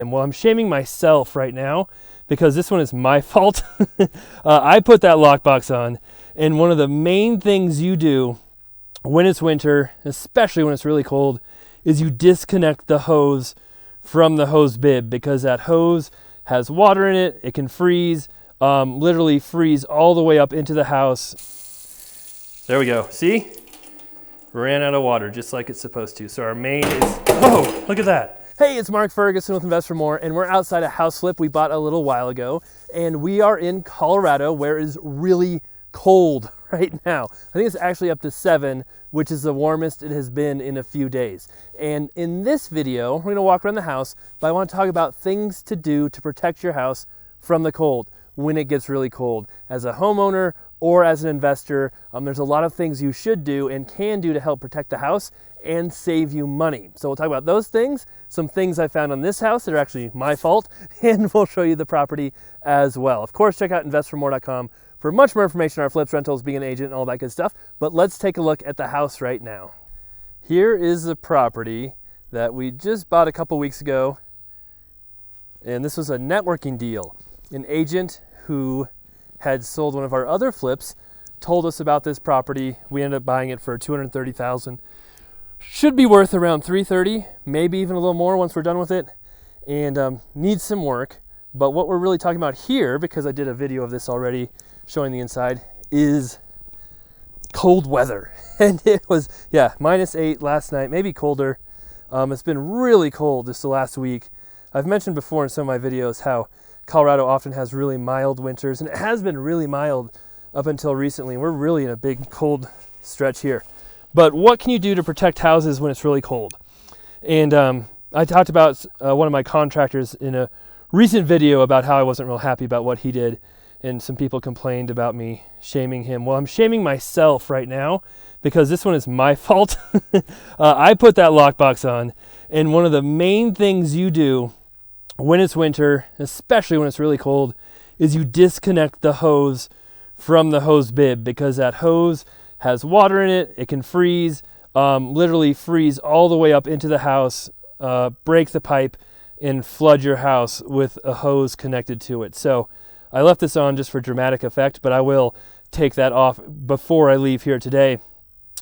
And well, I'm shaming myself right now because this one is my fault. I put that lockbox on, and one of the main things you do when it's winter, especially when it's really cold, is you disconnect the hose from the hose bib, because that hose has water in it. It can freeze, literally freeze all the way up into the house. There we go. See? Ran out of water just like it's supposed to. So our main is, oh, look at that. Hey, it's Mark Ferguson with Invest for More, and we're outside a house flip we bought a little while ago, and we are in Colorado, where it is really cold right now. I think it's actually up to 7, which is the warmest it has been in a few days. And in this video, we're gonna walk around the house, but I wanna talk about things to do to protect your house from the cold when it gets really cold. As a homeowner or as an investor, there's a lot of things you should do and can do to help protect the house and save you money. So we'll talk about those things, some things I found on this house that are actually my fault, and we'll show you the property as well. Of course, check out investformore.com for much more information on our flips, rentals, being an agent, and all that good stuff. But let's take a look at the house right now. Here is the property that we just bought a couple weeks ago, and this was a networking deal. An agent who had sold one of our other flips told us about this property. We ended up buying it for $230,000. Should be worth around $330,000, maybe even a little more once we're done with it, and needs some work. But what we're really talking about here, because I did a video of this already showing the inside, is cold weather. And it was, yeah, -8 last night, maybe colder. It's been really cold this last week. I've mentioned before in some of my videos how Colorado often has really mild winters, and it has been really mild up until recently. We're really in a big cold stretch here. But what can you do to protect houses when it's really cold? And I talked about one of my contractors in a recent video about how I wasn't real happy about what he did, and some people complained about me shaming him. Well, I'm shaming myself right now because this one is my fault. I put that lockbox on, and one of the main things you do when it's winter, especially when it's really cold, is you disconnect the hose from the hose bib, because that hose has water in it. It can freeze, literally freeze all the way up into the house, break the pipe, and flood your house with a hose connected to it. So I left this on just for dramatic effect, but I will take that off before I leave here today.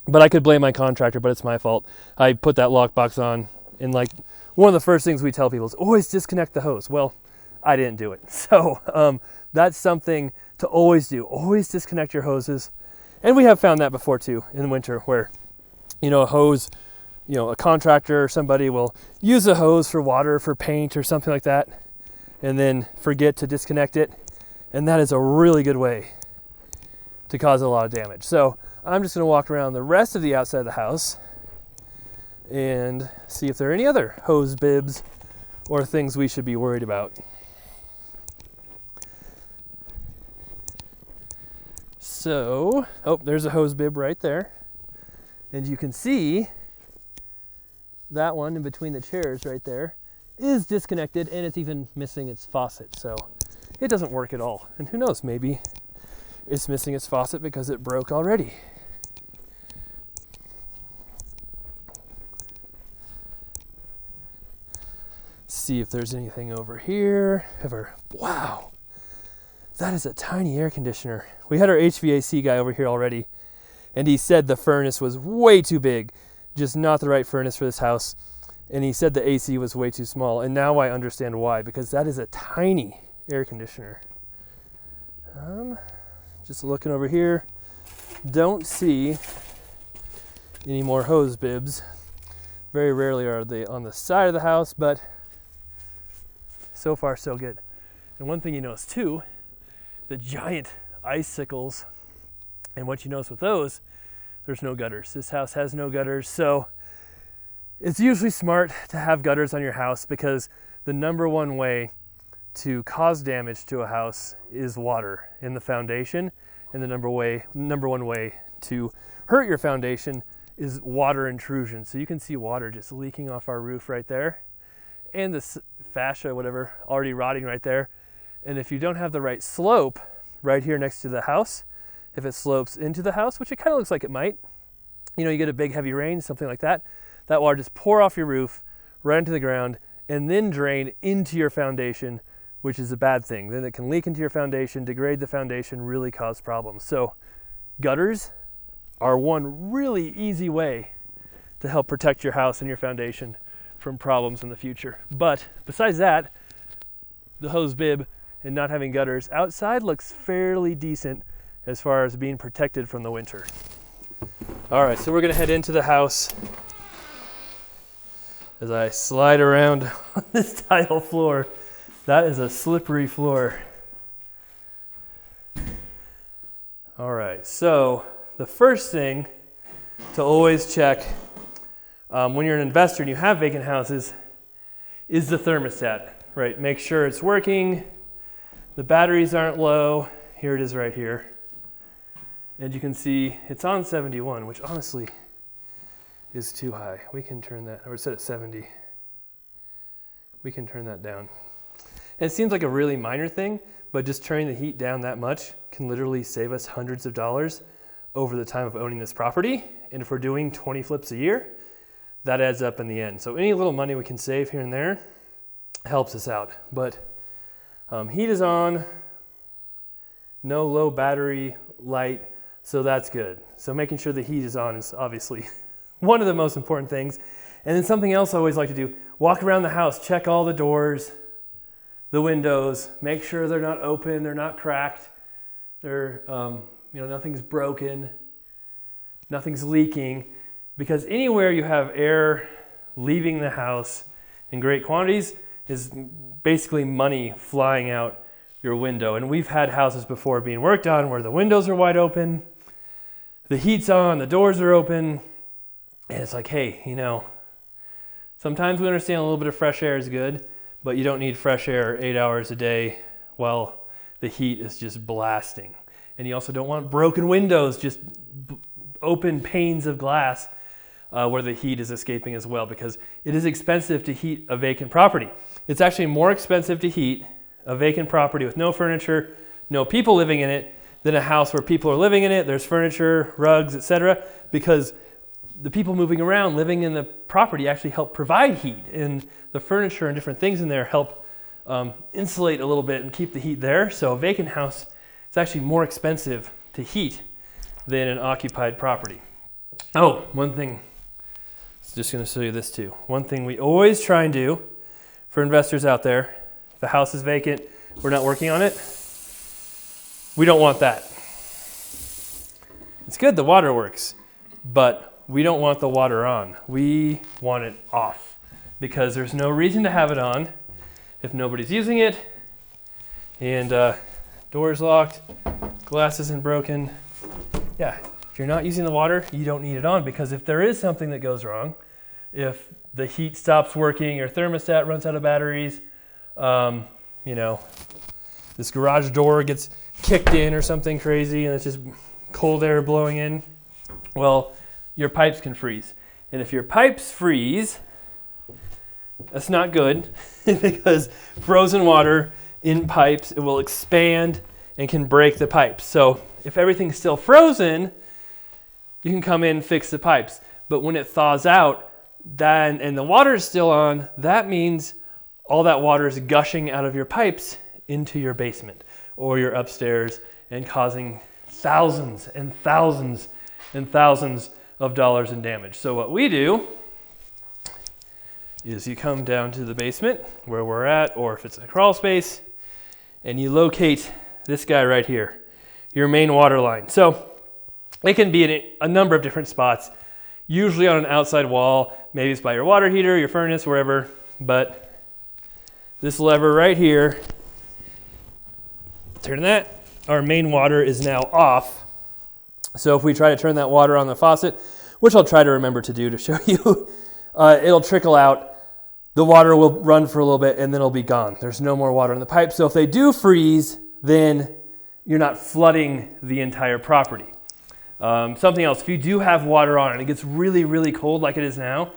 But I could blame my contractor, but it's my fault. I put that lockbox on, and like one of the first things we tell people is always disconnect the hose. Well, I didn't do it. So that's something to always do. Always disconnect your hoses. And we have found that before too in the winter, where, a hose, a contractor or somebody will use a hose for water, for paint or something like that, and then forget to disconnect it. And that is a really good way to cause a lot of damage. So I'm just gonna walk around the rest of the outside of the house and see if there are any other hose bibs or things we should be worried about. So, there's a hose bib right there. And you can see that one in between the chairs right there is disconnected, and it's even missing its faucet. So it doesn't work at all. And who knows, maybe it's missing its faucet because it broke already. See if there's anything over here. Wow. That is a tiny air conditioner. We had our HVAC guy over here already, and he said the furnace was way too big, just not the right furnace for this house. And he said the AC was way too small, and now I understand why, because that is a tiny air conditioner. Just looking over here, don't see any more hose bibs. Very rarely are they on the side of the house, but so far so good. And one thing you notice too, the giant icicles, and what you notice with those, there's no gutters. This house has no gutters, so it's usually smart to have gutters on your house, because the number one way to cause damage to a house is water in the foundation, and the number one way to hurt your foundation is water intrusion. So you can see water just leaking off our roof right there, and this fascia, whatever, already rotting right there. And if you don't have the right slope right here next to the house, if it slopes into the house, which it kind of looks like it might, you get a big heavy rain, something like that, that water just pour off your roof right into the ground, and then drain into your foundation, which is a bad thing. Then it can leak into your foundation, degrade the foundation, really cause problems. So gutters are one really easy way to help protect your house and your foundation from problems in the future. But besides that, the hose bib and not having gutters outside looks fairly decent as far as being protected from the winter. All right, so we're gonna head into the house as I slide around on this tile floor. That is a slippery floor. All right, so the first thing to always check when you're an investor and you have vacant houses is the thermostat, right? Make sure it's working, the batteries aren't low. Here it is right here. And you can see it's on 71, which honestly is too high. We can turn that, or it's set at 70. We can turn that down. And it seems like a really minor thing, but just turning the heat down that much can literally save us hundreds of dollars over the time of owning this property. And if we're doing 20 flips a year, that adds up in the end. So any little money we can save here and there helps us out. But heat is on, no low battery light, so that's good. So making sure the heat is on is obviously one of the most important things. And then something else I always like to do, walk around the house, check all the doors, the windows, make sure they're not open, they're not cracked, they're, nothing's broken, nothing's leaking, because anywhere you have air leaving the house in great quantities is basically money flying out your window. And we've had houses before being worked on where the windows are wide open, the heat's on, the doors are open, and it's like, hey, sometimes we understand a little bit of fresh air is good, but you don't need fresh air 8 hours a day while the heat is just blasting. And you also don't want broken windows, just open panes of glass where the heat is escaping as well, because it is expensive to heat a vacant property. It's actually more expensive to heat a vacant property with no furniture, no people living in it, than a house where people are living in it, there's furniture, rugs, etc., because the people moving around living in the property actually help provide heat, and the furniture and different things in there help insulate a little bit and keep the heat there. So a vacant house is actually more expensive to heat than an occupied property. Oh, one thing, I'm just going to show you this too. One thing we always try and do for investors out there, if the house is vacant, we're not working on it, we don't want that. It's good the water works, but we don't want the water on. We want it off, because there's no reason to have it on if nobody's using it, and door's locked, glass isn't broken. Yeah, if you're not using the water, you don't need it on, because if there is something that goes wrong, if the heat stops working, your thermostat runs out of batteries, this garage door gets kicked in or something crazy and it's just cold air blowing in, well, your pipes can freeze. And if your pipes freeze, that's not good because frozen water in pipes, it will expand and can break the pipes. So if everything's still frozen, you can come in and fix the pipes. But when it thaws out and the water is still on, that means all that water is gushing out of your pipes into your basement or your upstairs and causing thousands and thousands and thousands of dollars in damage. So what we do is you come down to the basement where we're at, or if it's a crawl space, and you locate this guy right here, your main water line. So it can be in a number of different spots, usually on an outside wall, maybe it's by your water heater, your furnace, wherever, but this lever right here, turn that, our main water is now off. So if we try to turn that water on the faucet, which I'll try to remember to do to show you, it'll trickle out. The water will run for a little bit and then it'll be gone. There's no more water in the pipe. So if they do freeze, then you're not flooding the entire property. Something else, if you do have water on and it gets really, really cold like it is now,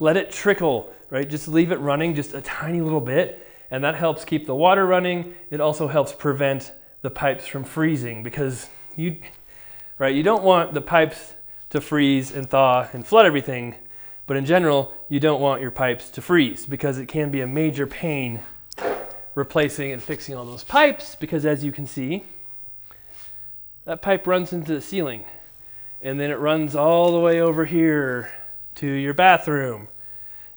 let it trickle, right? Just leave it running just a tiny little bit, and that helps keep the water running. It also helps prevent the pipes from freezing, because you don't want the pipes to freeze and thaw and flood everything, But in general, you don't want your pipes to freeze because it can be a major pain replacing and fixing all those pipes, because as you can see, that pipe runs into the ceiling and then it runs all the way over here to your bathroom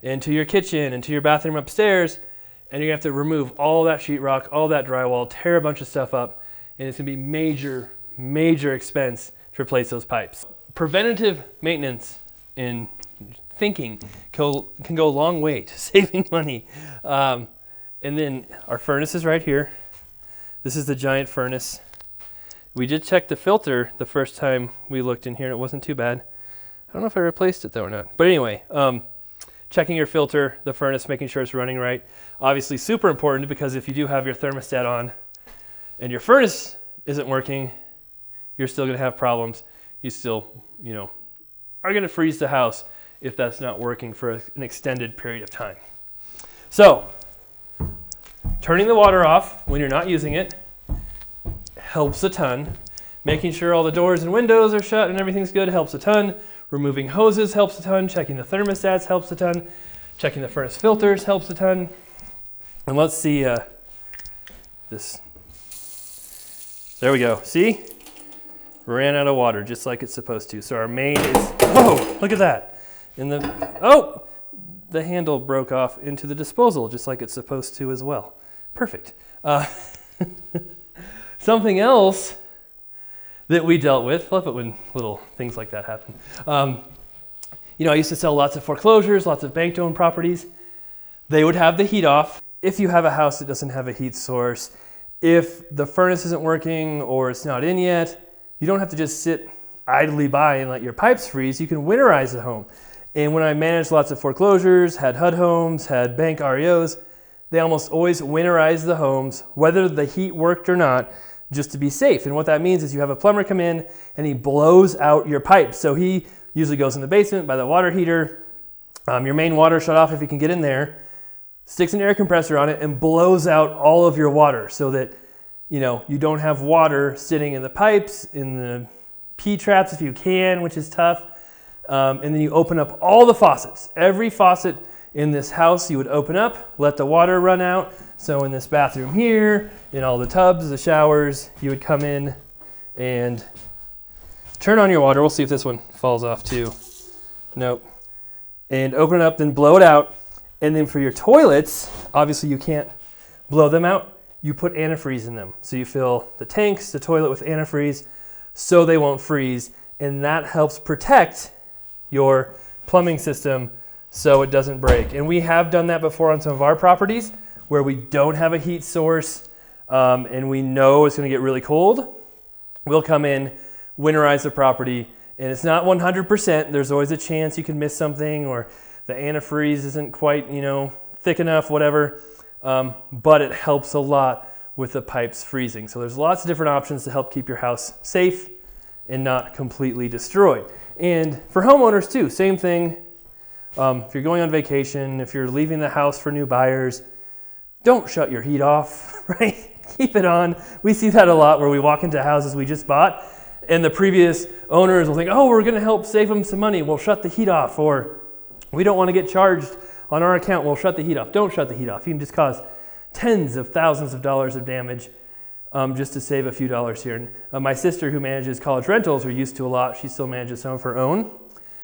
and to your kitchen and to your bathroom upstairs, and you have to remove all that sheetrock, all that drywall, tear a bunch of stuff up, and it's gonna be major expense to replace those pipes. Preventative maintenance in thinking can go a long way to saving money. And then our furnace is right here. This is the giant furnace. We did check the filter the first time we looked in here and it wasn't too bad. I don't know if I replaced it though or not. But anyway, checking your filter, the furnace, making sure it's running right. Obviously super important, because if you do have your thermostat on and your furnace isn't working, you're still gonna have problems. You still, are gonna freeze the house if that's not working for an extended period of time. So, turning the water off when you're not using it helps a ton. Making sure all the doors and windows are shut and everything's good helps a ton. Removing hoses helps a ton. Checking the thermostats helps a ton. Checking the furnace filters helps a ton. And let's see this. There we go. See? Ran out of water just like it's supposed to. So our main is, oh, look at that. The handle broke off into the disposal just like it's supposed to as well. Perfect. Something else that we dealt with, love it when little things like that happen. I used to sell lots of foreclosures, lots of bank-owned properties. They would have the heat off. If you have a house that doesn't have a heat source, if the furnace isn't working or it's not in yet, you don't have to just sit idly by and let your pipes freeze. You can winterize the home. And when I managed lots of foreclosures, had HUD homes, had bank REOs, they almost always winterize the homes, whether the heat worked or not, just to be safe. And what that means is you have a plumber come in and he blows out your pipes. So he usually goes in the basement by the water heater, your main water shut off if you can get in there, sticks an air compressor on it and blows out all of your water so that you don't have water sitting in the pipes, in the P-traps if you can, which is tough. And then you open up all the faucets. Every faucet in this house you would open up, let the water run out. So in this bathroom here, in all the tubs, the showers, you would come in and turn on your water. We'll see if this one falls off too. Nope. And open it up, then blow it out. And then for your toilets, obviously you can't blow them out. You put antifreeze in them. So you fill the tanks, the toilet with antifreeze so they won't freeze. And that helps protect your plumbing system so it doesn't break. And we have done that before on some of our properties where we don't have a heat source and we know it's gonna get really cold. We'll come in, winterize the property, and it's not 100%. There's always a chance you can miss something or the antifreeze isn't quite, thick enough, whatever. But it helps a lot with the pipes freezing. So there's lots of different options to help keep your house safe and not completely destroyed. And for homeowners too, same thing. If you're going on vacation, if you're leaving the house for new buyers, don't shut your heat off, right? Keep it on. We see that a lot where we walk into houses we just bought and the previous owners will think, oh, we're gonna help save them some money. We'll shut the heat off, or we don't wanna get charged on our account. We'll shut the heat off. Don't shut the heat off. You can just cause tens of thousands of dollars of damage just to save a few dollars here. And, my sister, who manages college rentals, we're used to a lot, she still manages some of her own,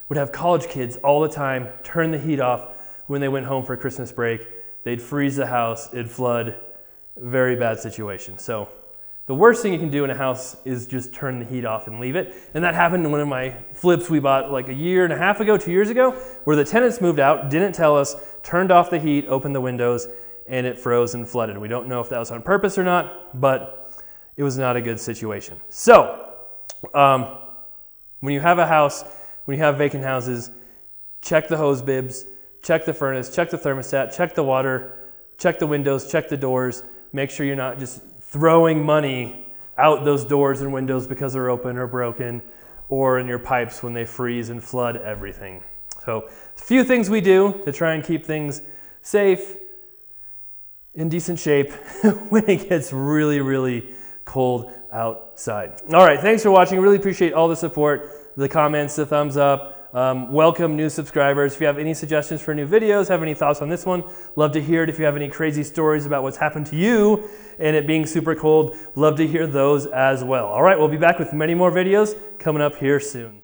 would have college kids all the time turn the heat off when they went home for Christmas break. They'd freeze the house, it'd flood. Very bad situation. So the worst thing you can do in a house is just turn the heat off and leave it. And that happened in one of my flips we bought like a year and a half ago, 2 years ago, where the tenants moved out, didn't tell us, turned off the heat, opened the windows, and it froze and flooded. We don't know if that was on purpose or not, but it was not a good situation. So when you have a house, when you have vacant houses, check the hose bibs, check the furnace, check the thermostat, check the water, check the windows, check the doors. Make sure you're not just throwing money out those doors and windows because they're open or broken, or in your pipes when they freeze and flood everything. So a few things we do to try and keep things safe, in decent shape when it gets really, really cold outside. All right, thanks for watching. Really appreciate all the support, the comments, the thumbs up. Welcome new subscribers. If you have any suggestions for new videos, have any thoughts on this one, love to hear it. If you have any crazy stories about what's happened to you and it being super cold, love to hear those as well. All right, we'll be back with many more videos coming up here soon.